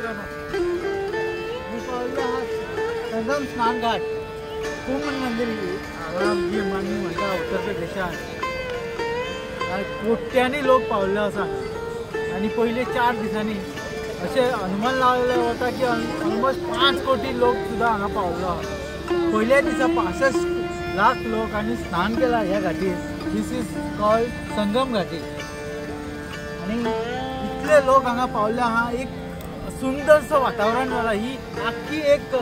मित्रांनो, मी पाहिलं हा संगम स्नान घाट कुंभ मंदिर जी माननी म्हणटा उत्तर प्रदेशात कोट्यांनी लोक पावले आसा आणि पहिले 4 दिसांनी असे अनुमान लावले होता की ऑलमोस्ट 5 कोटी लोक सुद्धा हांगा पावलो. पहिल्या दिसा 65 लाख लोकांनी स्नान केला ह्या घाटीर. दिस इज कॉल्ड संगम घाटी. आणि इतले लोक हांगा पावले आहा. एक सुंदरसं वातावरण जाला. ही आख्खी एक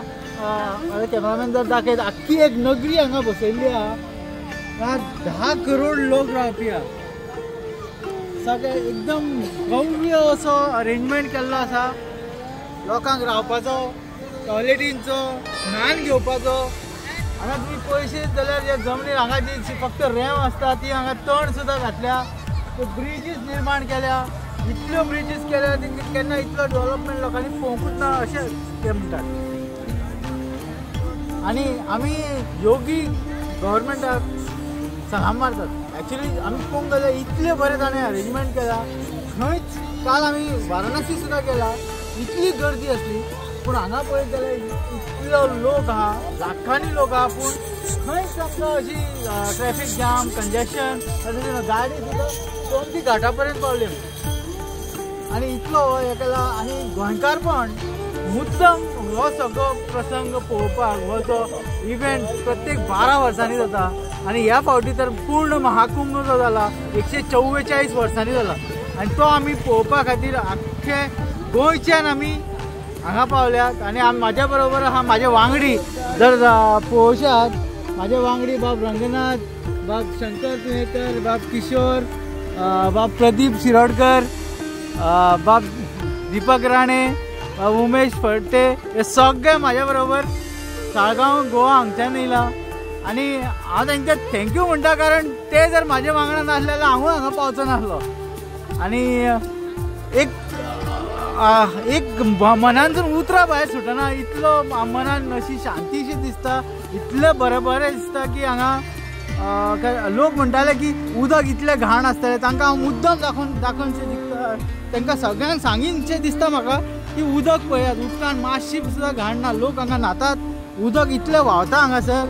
कॅमेरामॅन जर दाखयत आख्खी एक नगरी हांगा बसयल्ली आहा. 10 करोड लोक रावपी आहा. सगळे एकदम भव्य असो अरेंजमेंट केल्लो आसा. लोकांक रावपाचो, टॉयलेटींचो, स्नान घेवपाचो. हांगा तुम्ही पळयशीत जाल्यार जे जमनीर हांगा जी फक्त रेंव आसता ती हांगा तण सुद्दां घातल्या. ब्रिजीस निर्माण केल्या. इतल्यो ब्रिजीस केल्या केन्ना इतलो डेव्हलपमेंट लोकांनी पळोवंकूच ना अशें ते म्हणटात. आणि आमी योगी गव्हर्मेंटाक सलाम मारतात. ॲक्च्युली आमी पळोवंक गेल्यार इतले बरे ताणें अरेंजमेंट केला. खंयच काल आमी वाराणसी सुद्दां केला. इतली गर्दी आसली पूण हांगा पळयत जाल्यार इतलो लोक आहा, लाखांनी लोक आहा. पूण खंयच आमकां अशी ट्रॅफीक जाम कंजेशन गाडी सुद्दां सोमती घाटा पर्यंत पावली. आणि इतलो हे केला. आणि गोंयकारपण मुद्दम हो सगळो प्रसंग पळोवपाक हो जो इव्हेंट प्रत्येक 12 वर्सांनी जाता. आणि ह्या फावटी तर पूर्ण महाकुंभ जो जाला 144 वर्सांनी जाला. आणि तो आमी पळोवपा खातीर आख्खे गोंयच्यान आमी हांगा पावल्यात. आणि म्हाज्या बरोबर आहा म्हाजे वांगडी. जर पळोवशात म्हाजे वांगडी बाब रंगनाथ, बाब शंकर तुयेकर, बाब किशोर, बाब प्रदीप शिरोडकर, बाब दीपक राणे, बाब उमेश फडते, हे सगळे म्हाज्या बरोबर साळगांव गोवा हांगच्यान येयला. आणि हांव तांकां थँक्यू म्हणटा. कारण ते जर म्हाज्या वांगडा नासले जाल्यार हांवूय हांगा पावचो नासलो. आणि एक मनांतून उतरां भायर सुटना. इतलो मनान अशी शांतीशी दिसता. इतले बरें बरें दिसता की हांगा लोक म्हणटाले की उदक इतलें घाण आसतलें. तांकां हांव मुद्दम दाखोवनशें दिसता. तांकां सगळ्यांक सांगिनशें दिसता म्हाका की उदक पळयात, उदकान मातशी सुद्दां घाण ना. लोक हांगा न्हातात. उदक इतलें व्हांवता हांगासर.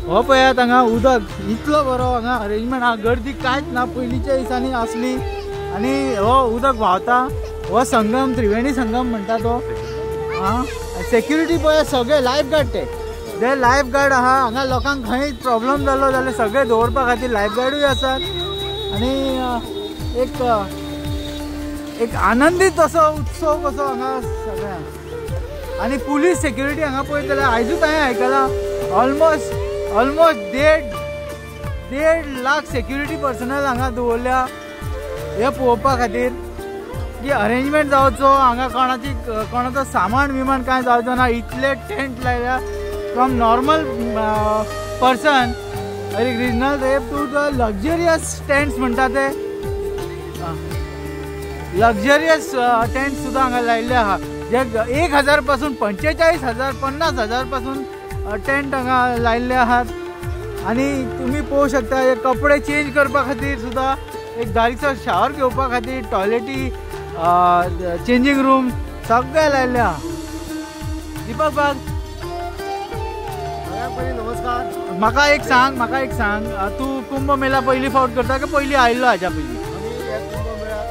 हो पळयात हांगा उदक इतलो बरो. हांगा अरेंजमेंट हा. गर्दी कांयच ना. पयलींच्या दिसांनी आसली. आणि हो उदक व्हांवता. हो संगम त्रिवेणी संगम म्हणटा तो. सेक्युरिटी पळय सगळे लायफ गार्ड ते लायफ गार्ड आहा. हांगा लोकांक खंय प्रॉब्लेम जालो जाल्यार सगळे दवरपा खातीर लायफ गार्डूय आसात. आणि एक आनंदीत असो उत्सव कसो हांगा सगळ्यांक. आणि पुलीस सेक्युरिटी हांगा पळयत जाल्यार आयजूच हांवें आयकलां ऑलमोस्ट 1.5 लाख सेक्युरिटी पर्सनल हांगा दवरल्या हे पळोवपा खातीर की अरेंजमेंट जावचो. हांगा कोणाचो सामान विमान कांय जावचो ना. इतले टेंट लायल्या from normal person regional rep to the luxurious tents म्हणटा ते. लक्झरियस टेंट सुद्दां हांगा लायिल्ले आहा. जे 1000 पासून 45,000 50,000 पासून टेंट हांगा लायिल्ले आहात. आणि तुम्ही पळोवंक शकता हे कपडे चेंज करपा खातीर सुद्दां एक दारीचो शावर घेवपा खातीर टॉयलेटी, चेंजिंग रूम सगळे लायिल्ले आहा. दीपक बाग नमस्कार. म्हाका एक सांग तूं कुंभ मेला पयली फावट करता की पयली आयिल्लो हाज्या पयलीं?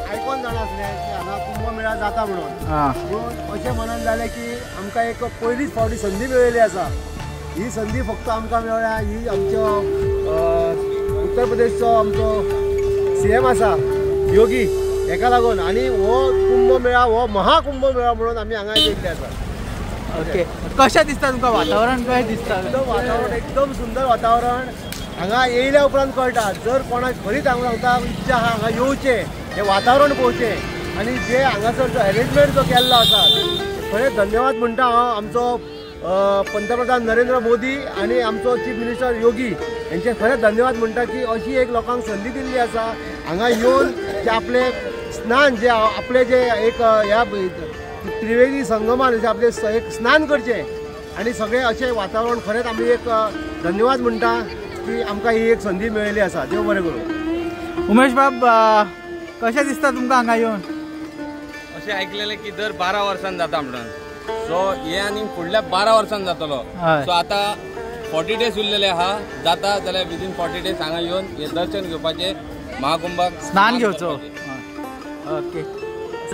आयकोन जाणा आसलें की हांगा कुंभमेळा जाता म्हणून. पूण अशें म्हणून जालें की आमकां एक पयलीच फावटी संदी मेळिल्ली आसा. ही संदी फक्त आमकां मेळ्ळ्या ही आमचो उत्तर प्रदेशचो आमचो CM आसा योगी हेका लागून. आणि हो कुंभमेळा हो महाकुंभमेळा म्हणून आमी हांगा येयल्ले आसा. ओके. कशें दिसता तुमकां? वातावरण कशें दिसता? वातावरण एकदम सुंदर वातावरण. हांगा येयल्या उपरांत कळटा जर कोणाक खरीच हांगा सांगता इच्छा आहा हांगा येवचें, हे वातावरण पळोवचें. आणि जे हांगासर जो अरेंजमेंट जो केल्लो आसा खरें धन्यवाद म्हणटा हांव आमचो पंतप्रधान नरेंद्र मोदी आणि आमचो चीफ मिनिस्टर योगी यांचे खरें धन्यवाद म्हणटा की अशी एक लोकांक संदी दिल्ली आसा हांगा येवन जे आपले स्नान जे आपले जे एक ह्या त्रिवेणी संगमान जे आपले एक स्नान करचें आणि सगळे असे वातावरण खरेंच आमी एक धन्यवाद म्हणटा की आमकां ही एक संधी मेळिल्ली आसा. देव बरें करूं. उमेश बाब कशें दिसता तुमकां हांगा येवन? अशें आयकलेलें की दर 12 वर्सान जाता म्हणून. सो हे आनी फुडल्या 12 वर्सान जातलो. सो आतां 40 डेज उरलेले आहा. जाता जाल्यार विदीन 40 डेज हांगा येवन हे दर्शन घेवपाचें, महाकुंभाक स्नान घेवचो. ओके.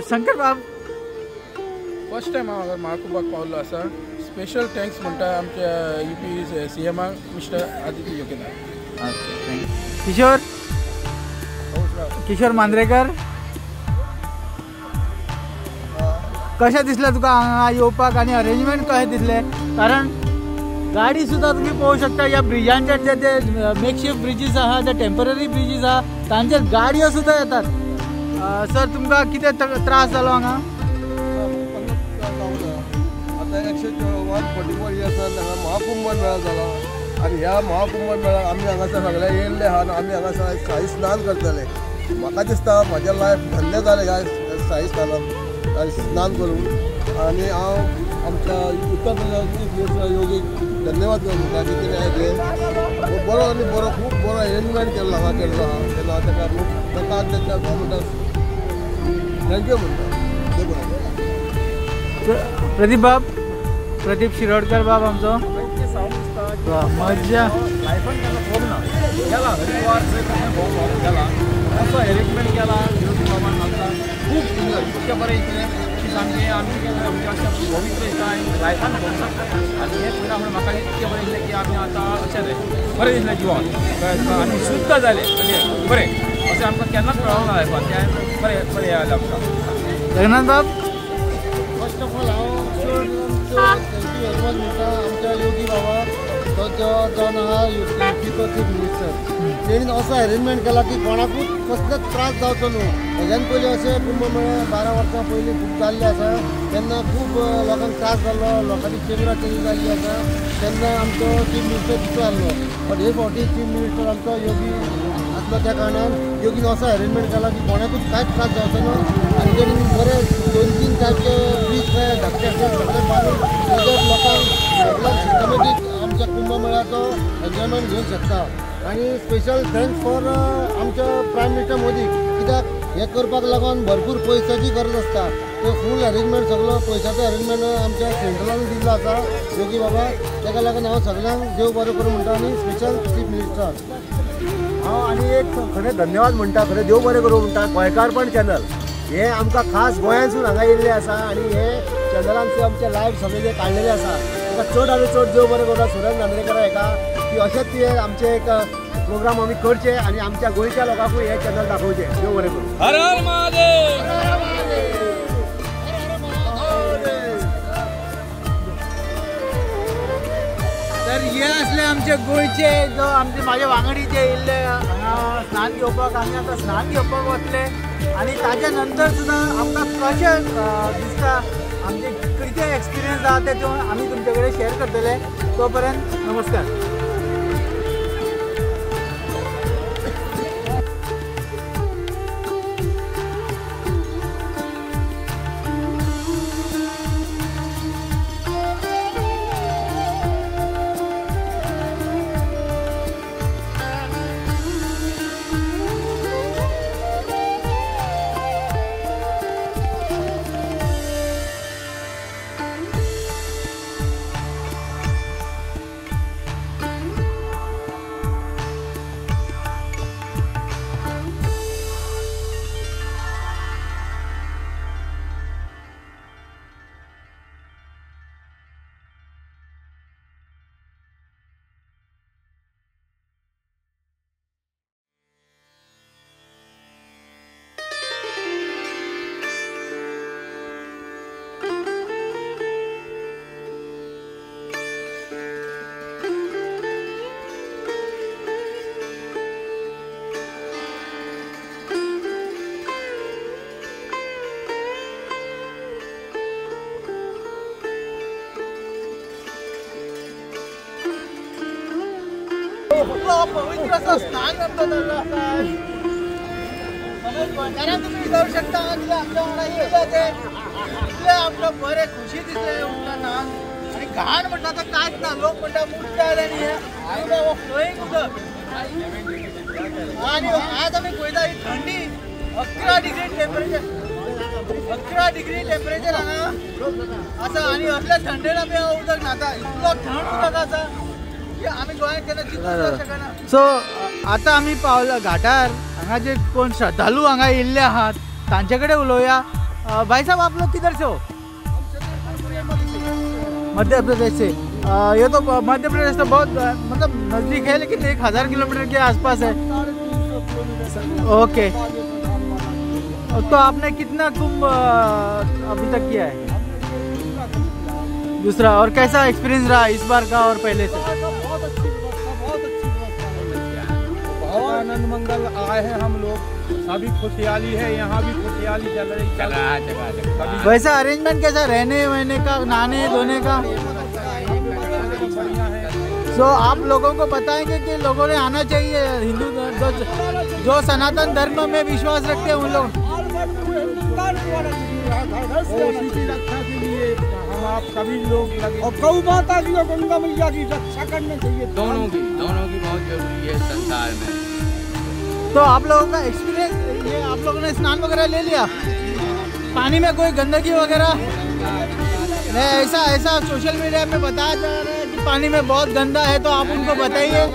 शंकर बाब फर्स्ट टाइम हांव हांगा महाकुंभाक पावलो आसा. स्पेशल थँक्स म्हणटा आमच्या UP CMाक मिस्टर आदित्य योगेंद्र. किशोर किशोर मांद्रेकर कशें दिसलें तुका हांगा येवपाक आनी अरेंजमेंट कशें दिसलें? कारण गाडी सुद्दां तुमी पळोवंक शकता ह्या ब्रिजांचेर जे मेकशिफ्ट ब्रिजीस आहा, जे टेम्पररी ब्रिजीस आहा, तांचेर गाडयो सुद्दां येतात. सर तुमकां कितें त्रास जालो हांगा? आता 144 इयर्सान हांगा महाकुंभ मेळा जाला आनी ह्या महाकुंभ मेळाक आमी हांगासर सगळे येयल्ले आहा आनी आमी हांगासर शाही स्नान करतले. म्हाका दिसता म्हाजें लायफ धन्य जालें ह्या शाही स्नानान स्नान करून. आनी हांव आमच्या उत्तर प्रदेश योगीक धन्यवाद करता की तिणें घेवन बरो आनी बरो खूब बरो अरेंजमेंट केल्लो हांगा केल्लो आहा. तेन्ना ताका तेच्या गव्हर्मेंटाक थँक्यू म्हणटा. प्रदीप बाब, प्रदीप शिरोडकर बाब आमचो मजा लायफान केला प्रॉब्लम गेला हरिद्वार गेला असो अरेंजमेंट केला योगी बाबान आमकां खूब सुंदर इतकें बरें इतलें की सामकें आमी आमच्या अशें पवित्र दिसां लायफान भोगता. आनी हें सुद्दां म्हणून म्हाका इतकें बरें दिसलें की आमी आतां अशें बरें दिसलें जिवान आनी शुद्ध जालें म्हणजे बरें अशें आमकां केन्नाच मेळोंक ना लायफान. तें बरें बरें जालें आमकां. जगन्नाथ बाब फर्स्ट ऑफ ऑल हांव थँक्यू वेरी मच म्हणटा आमच्या योगी बाबा तो जो जावन आहा UPचो चीफ मिनिस्टर. तेणीन असो अरेंजमेंट केला की कोणाकूच कसलोच त्रास जावचो न्हू. हेज्यान पयलीं अशें कुंभमेळा 12 वर्सां पयलीं खूब जाल्ले आसा. तेन्ना खूब लोकांक त्रास जाल्लो, लोकांची चेंबरा चेंज जाल्ली आसा. तेन्ना आमचो चीफ मिनिस्टर तितू आहलो. बट हे फावटी चीफ मिनिस्टर आमचो योगी आसलो त्या कारणान योगीन असो अरेंजमेंट केला की कोणाकूच कांयच त्रास जावचो न्हू. आनी तेणी बरे 2-3 टायपचे ब्रीज धाकटे सगळे बांदून तेजेर लोकांक रेगुलर सिस्टमॅटीक आमच्या कुंभमेळ्याचो एन्जॉयमेंट घेवंक शकता. आनी स्पेशल थँक्स फॉर आमच्या प्रायम मिनिस्टर मोदीक. कित्याक हें करपाक लागून भरपूर पयशांची गरज आसता. तो फूल अरेंजमेंट सगळो पयशाचो अरेंजमेंट आमच्या सेंट्रलान दिल्लो आसा योगी बाबा. ताका लागून हांव सगळ्यांक देव बरें करूं म्हणटा आनी स्पेशल चीफ मिनिस्टर हांव आनी एक खरें धन्यवाद म्हणटा. खरें देव बरें करूं म्हणटा. गोंयकारपण चॅनल हे आमकां खास गोंयांसून हांगा येयल्ले आसा आनी हे चॅनलान आमचे लायव्ह सगळे जे काडलेले आसा ताका चड आनी चड देव बरें करता सुरेश नांद्रेकर हेका की अशेंच ते आमचे एक प्रोग्राम आमी करचे आनी आमच्या गोंयच्या लोकांकूय हे चॅनल दाखोवचे. देव बरें करूं. हर हर महादेव. तर हे असले आमचे गोंयचे जो आमचे माझे वांगडी जे येयल्ले हांगा स्नान घेवपाक आमी आतां स्नान घेवपाक वतले आनी ताच्या नंतर सुद्दां आमकां कशें दिसता आमचे कितें एक्सपिरियन्स आहा ते आमी तुमचे कडेन शेअर करतले. तो पर्यंत नमस्कार. पवित्र असं स्नान आमचं चाललं आता. कारण तुम्ही जाऊ शकता आमच्या वांगडा येयले ते इतले आमकां बरे खुशी दिसले उठताना आनी घाण म्हटलं तर कायच ना लोक म्हणतात मुक्त आले नाही आहे फ्लोईंग उदक आणि आज आम्ही पळयता ही थंडी 11 डिग्री टेम्परेचर हांगा आसा आणि असल्या थंडेन आमी उदक न्हाता इतलो थंड उदक आसा की आमी गोंयांत केन्ना चिंतूंक शकना. सो आतां आमी पावला घाटार हांगा जे कोण श्रद्धालू हांगा येयल्ले आहात तांचे कडेन उलोवया. भाई साहब आप लोग किधर से हो? मध्य प्रदेश से. ये तो मध्य प्रदेश तो बहुत मतलब नज़दीक है लेकिन 1000 किलोमीटर के आसपास है. ओके. तो आपने कितना कुंभ अभी तक किया है? दूसरा. और कैसा एक्सपीरियंस रहा इस बार का और पहले से? बहुत अच्छी बहुत आनंद मंगल आए हैं हम लोग. अभी खुशहाली है, यहाँ भी खुशहाली चल रही. वैसा अरेंजमेंट कैसा रहने वहने का नहाने धोने का? तो आप लोगों को बताएंगे कि लोगों ने आना चाहिए हिंदू जो सनातन धर्म में विश्वास रखते हैं उन लोग उसी की रक्षा के लिए हम आप सभी लोग लगे और गौ माता की और गंगा मैया की रक्षा करनी चाहिए. दोनों की बहुत जरूरी है संसार में. तो आप लोगों का एक्सपीरियंस ये आप लोगों ने स्नान वगैरह ले लिया? पानी में कोई गंदगी वगैरह नहीं? ऐसा सोशल मीडिया में बताया जा रहा है कि पानी में बहुत गंदा है, तो आप उनको बताइए.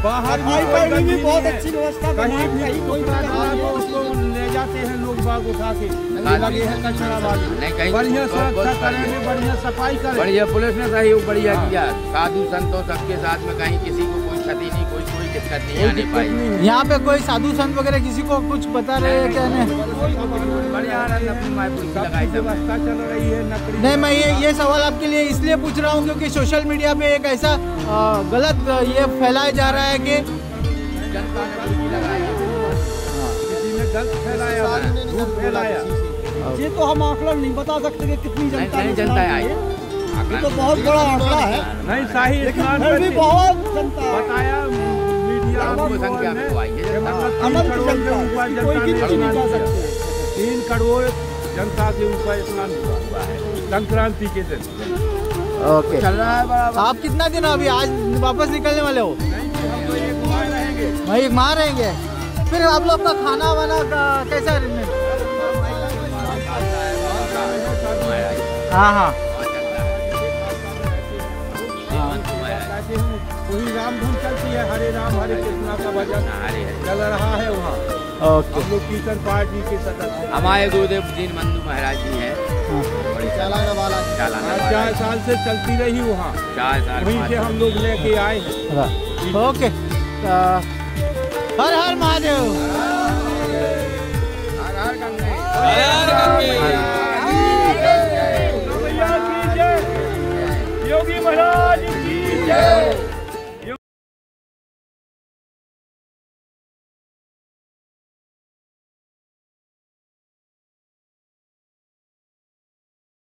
बाहर भी बहुत अच्छी व्यवस्था कहीं कोई उसको ले जाते हैं लोग बाग उठा के लगे हैं कचरा वाले. बढ़िया सुरक्षा करें, बढ़िया सफाई करें. बढ़िया पुलिस ने सहयोग बढ़िया किया. साधु संतों सबके साथ में कहीं किसी को कोई क्षति नहीं, कोई दिक्कत नहीं आने पाई. यहाँ पे कोई साधु संत वगैरह किसी को कुछ बता रहे हैं क्या? नहीं बढ़िया व्यवस्था चल रही है. नहीं, मैं ये सवाल आपके लिए इसलिए पूछ रहा हूँ क्योंकि सोशल मीडिया पे एक ऐसा गलत ये फैलाया जा रहा है कि किसी ने गलत फैलाया, झूठ फैलाया. ये तो हम आंकड़ा नहीं बता सकते कि कितनी जनता आई. ये तो बहुत बड़ा आंकड़ा है. नहीं शाही स्नान फिर भी बहुत जनता बताया मीडिया संख्या में आई है. अनंत जनता कोई गिनती नहीं कर सकते. 3 करोड़ जनता के ऊपर स्नान हुआ है संक्रांति के दिन. ओके. चल रहा है बराबर. आप कितना दिन अभी आज वापस निकलने वाले हो? वही मार रहेंगे. फिर आप लोग का खाना वाना का कैसा अरेंजमेंट? हाँ वही रामधुन चलती है. हरे राम हरे कृष्णा का भजन चल रहा है वहाँ. ओके. हम लोग कीर्तन पार्टी के सदस्य. हमारे गुरुदेव दीनबंधु महाराज जी हैं. चलाने वाला 4 साल से चलती रही वहाँ. 4 साल वहीं से हम लोग लेके आए. ओके. हर हर महादेव.